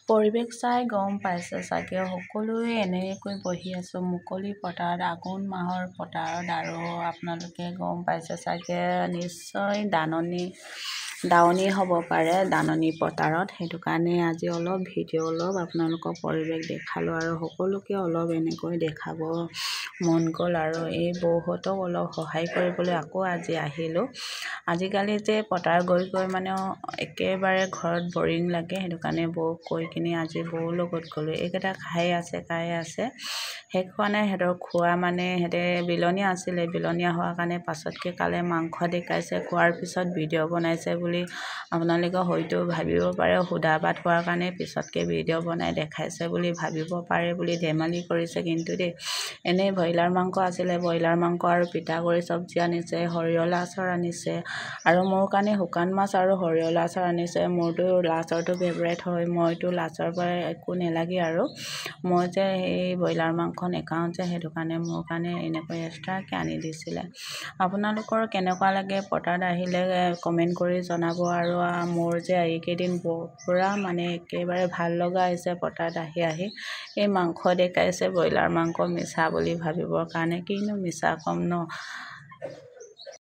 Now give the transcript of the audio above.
পৰিৱেশ চাই গম পাইছে চাগে সকলোৱে এনেকৈ বহি আছোঁ মুকলি পথাৰত, আঘোণ মাহৰ পথাৰত। আৰু আপোনালোকে গম পাইছে চাগে নিশ্চয় দাৱনী হ'ব পাৰে, ধাননি পথাৰত। সেইটো কাৰণে আজি অলপ ভিডিঅ' অলপ আপোনালোকক পৰিৱেশ দেখালোঁ আৰু সকলোকে অলপ এনেকৈ দেখাব মন গ'ল আৰু এই বৌহঁতক অলপ সহায় কৰিবলৈ আকৌ আজি আহিলোঁ। আজিকালি যে পথাৰ গৈ মানে একেবাৰে ঘৰত বৰিং লাগে, সেইটো কাৰণে বৌক কৈ কিনি আজি বৌৰ লগত গ'লোঁ। এইকেইটা খাই আছে শেষ হোৱা নাই সিহঁতৰ খোৱা, মানে সিহঁতে বিলনীয়া আছিলে, বিলনীয়া হোৱাৰ কাৰণে পাছতকৈ কালে মাংস দেখাইছে, খোৱাৰ পিছত ভিডিঅ' বনাইছে বুলি আপোনালোকে হয়তো ভাবিব পাৰে, সুধা ভাত হোৱাৰ কাৰণে পিছতকৈ ভিডিঅ' বনাই দেখাইছে বুলি ভাবিব পাৰে বুলি ধেমালি কৰিছে। কিন্তু দেই এনেই ব্ৰইলাৰ মাংস আছিলে, ব্ৰইলাৰ মাংস আৰু পিঠাগুড়ি চব্জি আনিছে, সৰিয়হ আচাৰ আনিছে আৰু মোৰ কাৰণে শুকান মাছ আৰু সৰিয়হ আচাৰ আনিছে। মোৰতো লাচৰটো ফেভৰেট হয়, মইতো লাচৰ পৰা একো নেলাগে আৰু মই যে সেই ব্ৰইলাৰ মাংস নেখাওঁ যে, সেইটো কাৰণে মোৰ কাৰণে এনেকৈ এক্সট্ৰাকৈ আনি দিছিলে। আপোনালোকৰ কেনেকুৱা লাগে পথাৰত আহিলে কমেণ্ট কৰি জনাব। আৰু মোৰ যে এইকেইদিন পুৰা মানে একেবাৰে ভাল লগা হৈছে পথাৰত আহি এই মাংস দেখাইছে, ব্ৰইলাৰ মাংস মিছা বুলি ভাবিবৰ কাৰণে, কিনো মিছা ক'ম ন।